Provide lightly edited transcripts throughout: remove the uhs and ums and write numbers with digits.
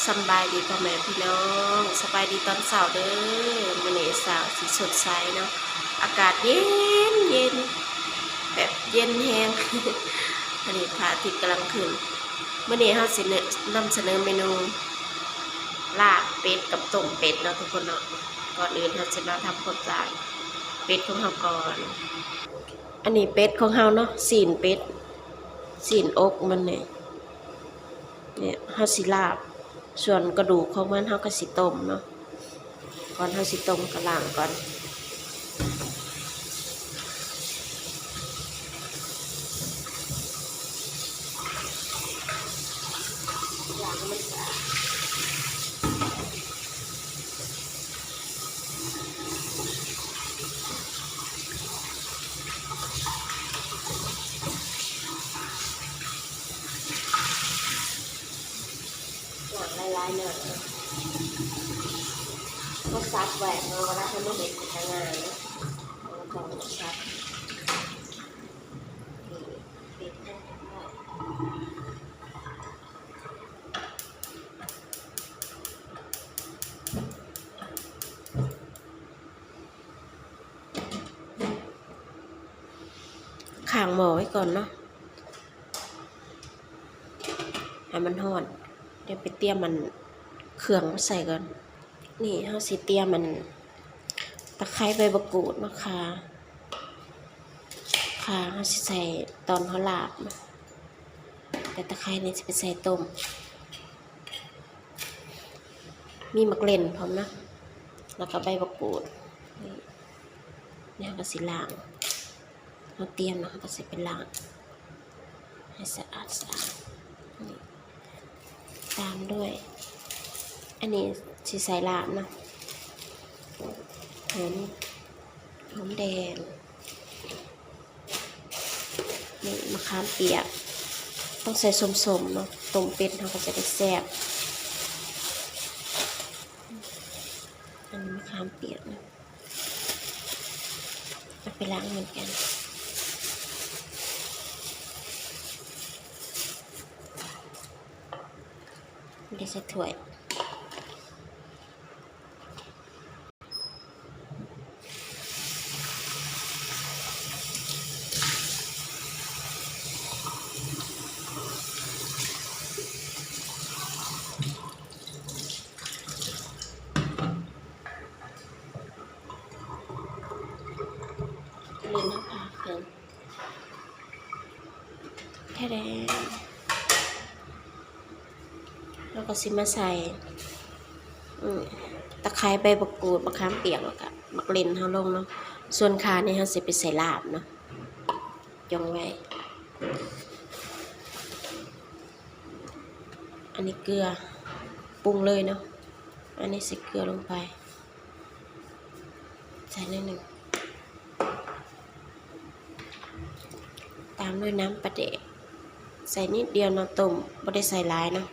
สบายดีพ่อแม่พี่น้องสบายดีตอนเช้าเด้อมื้อนี้เช้าสิสดใสเนาะอากาศเย็นเย็นแบบเย็นแฮง อันนี้พระอาทิตย์กำลังขึ้นมื้อนี้เฮาสินำเสนอเมนูลาบเป็ดกับต้มเป็ดเนาะทุกคนเนาะก่อนอื่นเฮาสิมาทำความสะอาดเป็ดของเฮาก่อนอันนี้เป็ดของเฮาเนาะศีลเป็ดศีลอกมันเนี่ยเฮาสิลาบส่วนกระดูกของมันเฮาก็สิต้มเนาะก่อนเฮาสิต้มก็ล้างก่อนล้างมันสะอาดหวานลายๆเนาะก็ซับไว้เนาะเวลาเฮาบ่เฮ็ดก็ง่ายเนาะแล้วก็ซับเป็ดให้ข้างหม้อไว้ก่อนเนาะให้มันร้อนเดี๋ยวไปเตรียมมันเครื่องมาใส่ก่อนนี่เฮาสิเตรียมมันตะไคร้ใบมะกรูดมะข่าเฮาสิใส่ตอนเฮาลาบนะแต่ตะไคร้นี่สิไปใส่ต้มมีมะเกล็นพร้อมนะแล้วก็ใบมะกรูดนี่เฮาก็สิล้างเฮาเตรียมนะเฮาก็สิไปล้างให้สะอาดนี่ตามด้วยอันนี้สิใส่ลาบนะหอมแดงนี่มะขามเปียกต้องใส่ส้มๆเนาะต้มเป็ดเขาก็จะได้แซ่บอันนี้มะขามเปียกนะเอาไปล้างเหมือนกันเดี๋ยวใส่ถ้วยเล่นน้ำปลาเครื่องแค่นั้นแล้วก็สิมาใส่ตะไคร้ใบมะกรูดมะขามเปียกแล้วก็มะเกล็นเฮาลงเนาะส่วนข่านี่เฮาสิไปใส่ลาบเนาะจงไว้อันนี้เกลือปรุงเลยเนาะอันนี้ใส่เกลือลงไปใส่นิดหนึ่งตามด้วยน้ำปลาแดกใส่นิดเดียวเนาะต้มไม่ได้ใส่หลายเนาะ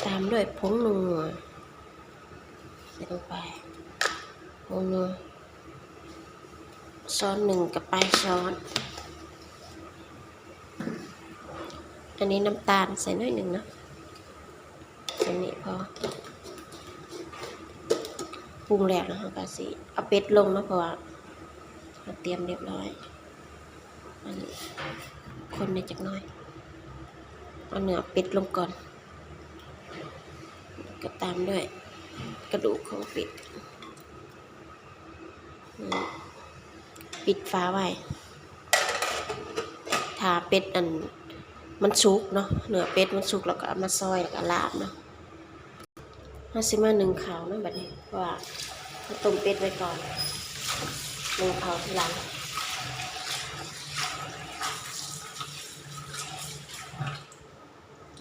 ตามด้วยผงนัวใส่ลงไปผงนัวช้อนหนึ่งกับปลายช้อนอันนี้น้ำตาลใส่น้อยหนึ่งนะใส่นี่พอปรุงแล้วนะคะกะสิเอาเป็ดลงนะเพราะว่าเราเตรียมเรียบร้อยอันนี้คนในจักหน่อยเอาเนื้อเป็ดลงก่อนก็ตามด้วยกระดูกของเป็ดปิดฝาไว้ถ้าเป็ดมันสุกเนาะเนื้อเป็ดมันสุกแล้วก็เอามาซอยแล้วก็ลาบเนาะเราสิมานึ่งข้าวเนาะแบบนี้เพราะว่าต้มเป็ดไว้ก่อนนึ่งข้าวทีหลัง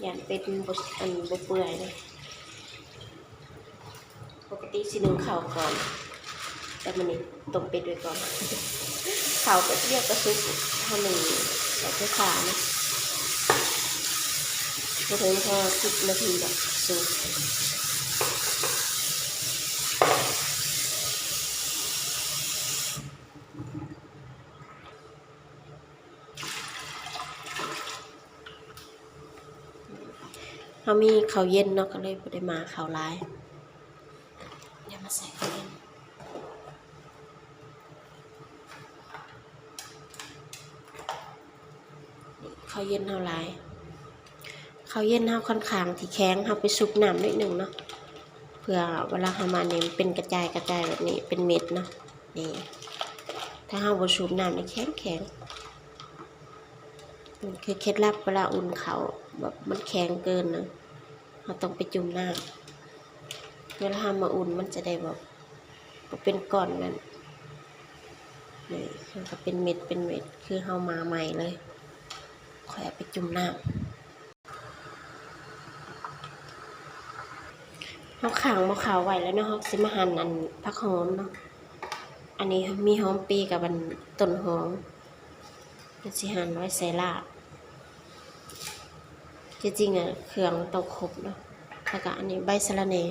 อย่างเป็ดมันบ่เปื่อยเลยปกติสินึ่งข้าวก่อนแต่มันนี่ต้มเป็ดไว้ก่อนข้าวก็เรียกกระซุกเท่าหนึ่งใส่เสื้อขานะพอถึงพอ10 นาทีแบบซุก เขามีข้าวเย็นเนาะก็เลยบ่ได้มาข้าวหลายเดี๋ยวมาใส่ข้าวเย็นข้าวเย็นเฮาหลายข้าวเย็นเฮาค่อนข้างที่แข็งเฮาไปซุปน้ำนิดหนึงเนาะเพื่อเวลาเฮามาเนี่ยเป็นกระจายแบบนี้เป็นเม็ดเนาะนี่ถ้าเฮาบ่ซุปน้ำนี่แข็งมันคือเคล็ดลับเวลาอุ่นข้าวแบบมันแข็งเกินนะเราต้องไปจุ่มน้ำเวลาทำมาอุ่นมันจะได้แบบเป็นก้อนกันนี่มันก็เป็นเม็ดคือเฮามาใหม่เลยค่อยเอาไปจุ่มน้ำเฮาขังมะขาวไว้แล้วเนาะเฮาสิมาหั่นอันผักหอมเนาะอันนี้มีหอมปีกับต้นหอมจะสิหั่นไว้ใส่ลาบจริงๆอ่ะเครื่องต้องครบเนาะแล้วก็อันนี้ใบสะระแหน่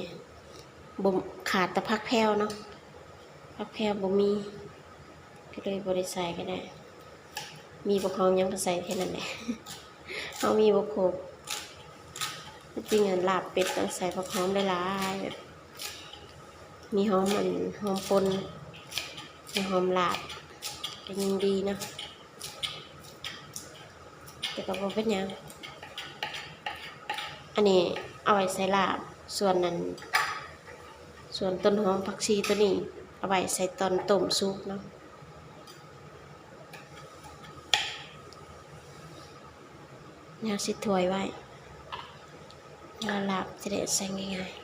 บ่ขาดแต่ผักแพรวเนาะผักแพรวบ่มีก็เลยบ่ได้ใส่ก็ได้มีบ่ครบยังก็ใส่แค่นั้นแหละ เฮามีบ่ครบจริงๆอ่ะลาบเป็ดต้องใส่ผักหอมหลายๆแบบมีหอมหอมป่นมีหอมลาบก็ยิ่งดีเนาะแต่ก็บ่เป็นหยังอันนี้เอาไว้ใส่ลาบส่วนนั้นส่วนต้นหอมผักชีตัวนี้เอาไว้ใส่ตอนต้มซุปเนาะแนวสิถ้วยไว้แล้วลาบจะได้ใส่ง่ายๆ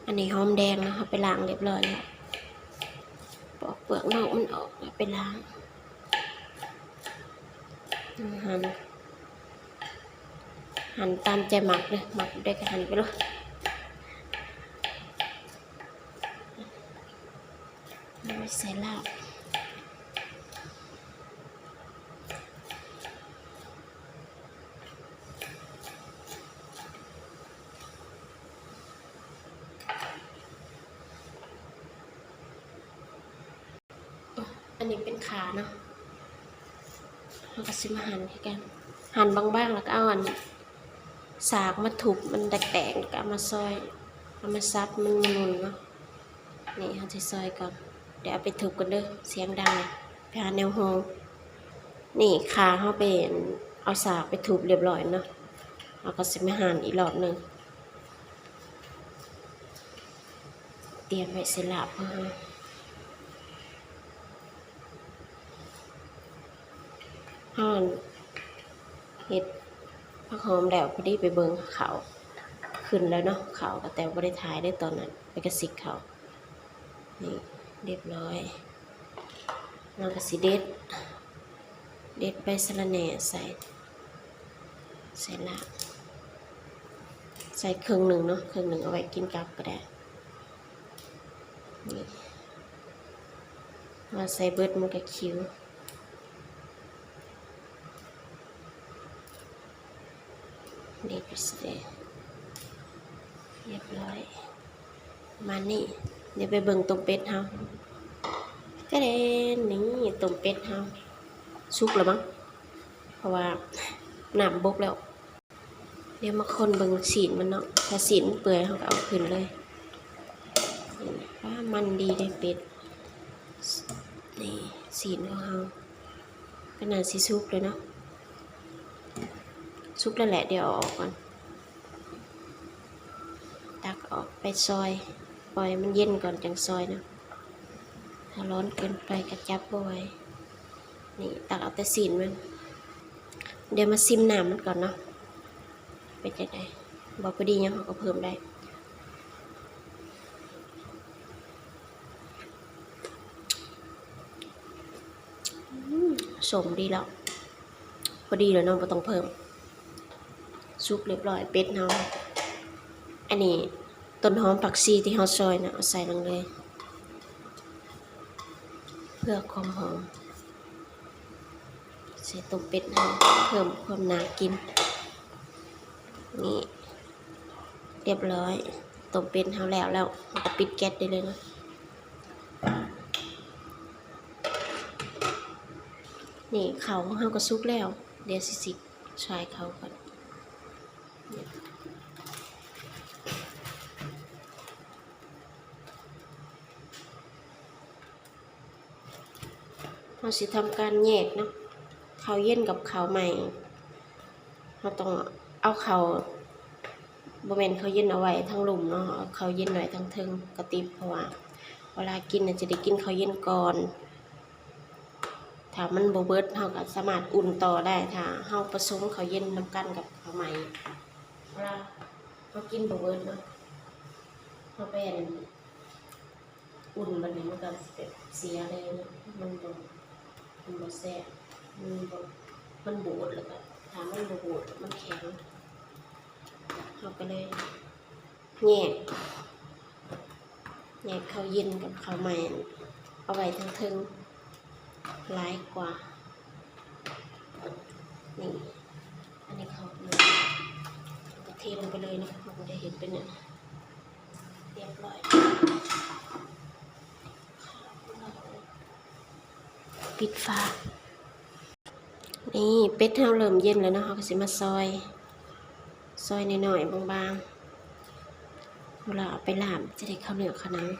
อันนี้หอมแดงนะคะไปล้างเรียบร้อยแล้วปอกเปลือกนอกมันออกแล้วไปล้างหั่นตามใจหมักเลยหมักได้ก็หั่นไปเลยเอาไปใส่ลาบอันนี้เป็นขาเนาะเราก็ซื้อมาหั่นให้กันหั่นบางๆแล้วก็เอาสากมาถูกมันแตกๆก็เอามาซอยเอามาซับมันนุนเนาะนี่เขาจะซอยก่อนเดี๋ยวเอาไปถูกกันเด้อเสียงดังเลยไปหาแนวโฮนี่ขาเขาไปเอาสากไปถูกเรียบร้อยเนาะเราก็ซื้อมาหั่นอีกรอบหนึ่งเตรียมไว้เสร็จแล้วเพื่อหั่นเห็ดผักหอมแล้วพอดีไปเบิ่งเขาขึ้นแล้วเนาะเขาก็แต่ไม่ได้ถ่ายได้ตอนนั้นไปกระสิกเขานี่เรียบร้อยเราก็สิเด็ดใบสะระแหน่ใส่ละใส่ครึ่งหนึ่งเนาะครึ่งหนึ่งเอาไว้กินกับก็ได้นี่มาใส่เบิดมันก็คิ้วนี่ไปเสร็จเรียบร้อยมานี่เดี๋ยวไปเบิ่งต้มเป็ดเฮาก็เด่นนี่ต้มเป็ดเฮาสุกแล้วมั้งเพราะว่าน้ำบกแล้วเดี๋ยวมาคนเบิ่งสีนมันเนาะถ้าสีนเปื่อยเฮาก็เอาขึ้นเลยว่ามันดีได้เป็ดนี่สีนของเฮาก็น่าสิสุกเลยเนาะสุกแล้วแหละเดี๋ยวออกก่อนตักออกไปซอยปล่อยมันเย็นก่อนจังซอยนะถ้าร้อนเกินไปกระจับบ่อยนี่ตักเอาแต่สีนมันเดี๋ยวมาซิมน้ำมันก่อนเนาะเป็นยังไงบอกพอดียังเขาก็เพิ่มได้สมดีแล้วพอดีเลยเนาะไม่ต้องเพิ่มซุปเรียบร้อยเป็ดเนาะอันนี้ต้นหอมผักชีที่เราซอยนะเอาใส่ลงเลยเพื่อความหอมใส่ต้มเป็ดนะเพิ่มความน่ากินนี่เรียบร้อยต้มเป็ดเราแล้วเราก็ปิดแก๊สได้เลยนะนี่เขาของเราก็สุกแล้วเดี๋ยวสิ ใช้เขาก่อนเราสิทำการแยกเนาะข้าวเย็นกับข้าวใหม่เราต้องเอาข้าวบ่แม่นข้าวเย็นเอาไว้ทั้งลุ่มเนาะเอาข้าวเย็นไว้ทั้งเทิงกระติบเพราะว่าเวลากินจะได้กินข้าวเย็นก่อนถ้ามันบ่เบิดเราก็สามารถอุ่นต่อได้ถ้าเราผสมข้าวเย็นนํกันกับข้าวใหม่เวลาเรากินบ่เบิดเนาะเราไปอุ่นมันนี่มันก็เสียเลยนะมันบ่แซ่บมันบูดแล้วก็ถ้ามันบ่บูดมันแข็งเราก็เลยแยกข้าวเย็นกับข้าวใหม่เอาไว้ทั้งเทิงหลายกว่านี่อันนี้เขาเลยเทลงไปเลยนะมันจะเห็นเป็นเนี่ยเรียบร้อยปิดฝานี่เป็ดเราเริ่มเย็นแล้วนะเขาก็สิมาซอยหน่อยๆบางๆเวลาเอาไปลาบจะได้ข้าวเหนียวขนาด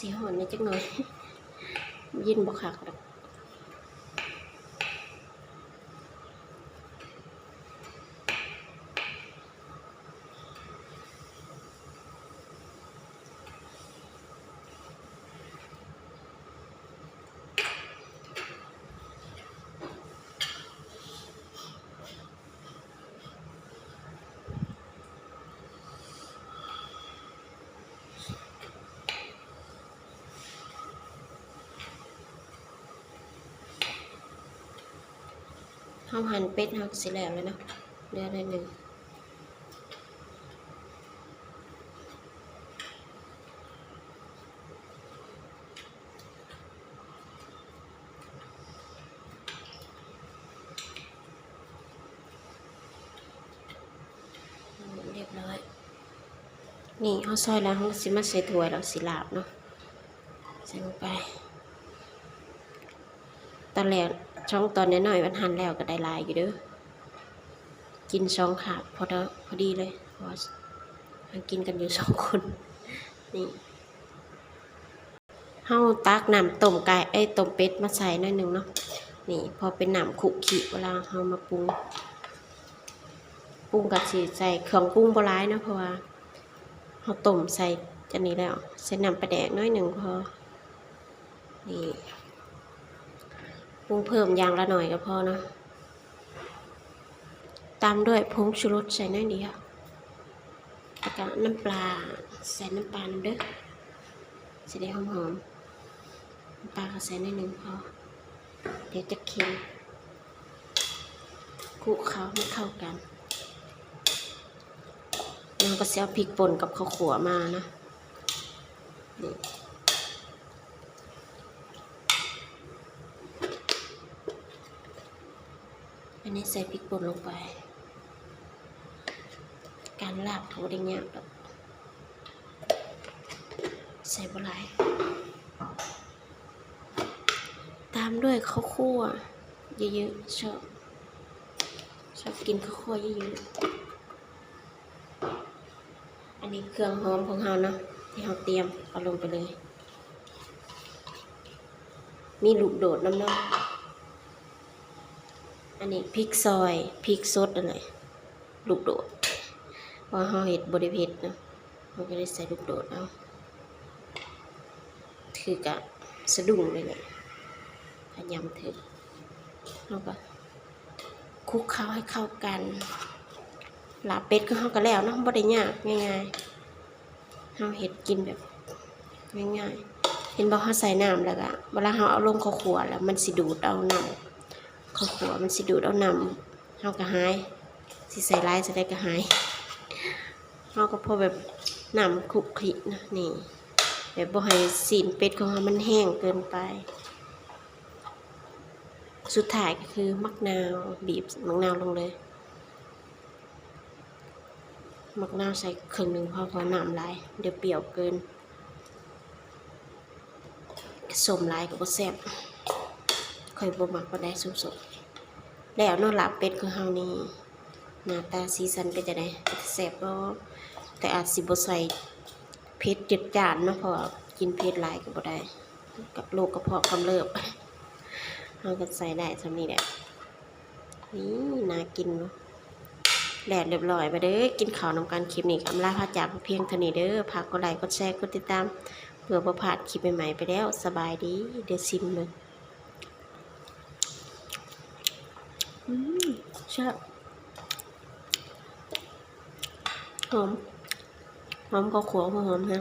สีหอนนิดจักหน่อยยินบ่คักดอกข้าวหั่นเป็ดหักสิแล้วเลยเนาะเดือนละหนึ่งเรียบร้อยนี่เขาซอยแล้วเขาสิมาใส่ถ้วยแล้วสิลาบเนาะใส่ลงไปตอนแรกช่องตอนน้อยๆมันหั่นแล้วก็ได้ลายอยู่เด้อกิน2 ขาบพอดีเลยเพราะกินกันอยู่2 คนนี่เฮาตักน้ำต้มไก่ต้มเป็ดมาใส่หน่อยหนึ่งเนาะนี่พอเป็นน้ำขุขิเวลาเฮามาปรุงกับสิใส่เครื่องปรุงบ่หลายนะเพราะว่าเฮาต้มใส่จังนี้แล้วใส่น้ำปลาแดกน้อยหนึ่งพอนี่ปรุงเพิ่มอย่างละหน่อยก็พอเนาะตามด้วยผงชูรสใส่น้อยเดียวแล้วก็น้ำปลาใส่น้ำปลาเด้อจะได้หอมๆน้ำปลาก็ใส่น้อยหนึ่งพอเดี๋ยวจะเค็มคลุกเคล้าให้เข้ากันแล้วก็เอาพริกป่นกับข้าวขั่วมานะนี่อันนี้ใส่พริกป่นลงไปการลาบเขาได้เงี้ยแบบใส่บะไรตามด้วยข้าวคั่วเยอะๆชอบกินข้าวคั่วเยอะๆอันนี้เครื่องหอมของเราเนาะที่เราเตรียมเอาลงไปเลยมีลูกโดดน้ำเนาะอันนี้พริกซอยพริกสดอะไรลูกโดดเพราะเราเห็ดบริเวณเนาะเราก็ได้ใส่ลูกโดดเอาคือกะสะดุ้งเลยเนี่ยพยายามถึงแล้วก็คลุกเคล้าให้เข้ากันลาบเป็ดก็เข้ากันแล้วเนาะบ่ได้ยากง่ายๆเราเห็ดกินแบบง่ายๆเห็นบ่เขาใส่น้ำแล้วก็เวลาเราเอาลงข้าวขั่วแล้วมันสิดูดเอาน้ำข้าวขั่วมันสิดูดเอาน้ำเราก็หายสิใส่ร้ายจะได้ก็หายเราก็พอแบบน้ำคลุกคลินะนี่แบบบ่ให้สีนเป็ดของเรามันแห้งเกินไปสุดท้ายก็คือมะนาวบีบมะนาวลงเลย มักนาวใส่ครึ่งหนึ่งพอพอน้ำหลายเดี๋ยวเปรี้ยวเกินส้มหลายก็บ่แซ่บค่อยบ่มักปานใดส้มๆแล้วเนาะลาบเป็ดคือเฮานี่หน้าตาสีสันเป็นจังได๋แซ่บบ่แต่อาจสิบ่ใส่เผ็ดจัดจ้านเนาะเพราะว่ากินเผ็ดหลายก็บ่ได้กับโรคกระเพาะกำเริบเฮาก็ใส่ได้ซำนี้แหละนี่น่ากินเนาะแล้วเรียบร้อยไปเด้อกินข้าวนำกันคลิปนี้อำลาพาจากเพียงเท่านี้เด้อฝากกดไลค์กดแชร์กดติดตามเพื่อบ่พลาดคลิปใหม่ๆไปแล้วสบายดีเดี๋ยวซิมเลยชอบหอมก็ขัวหอมฮะ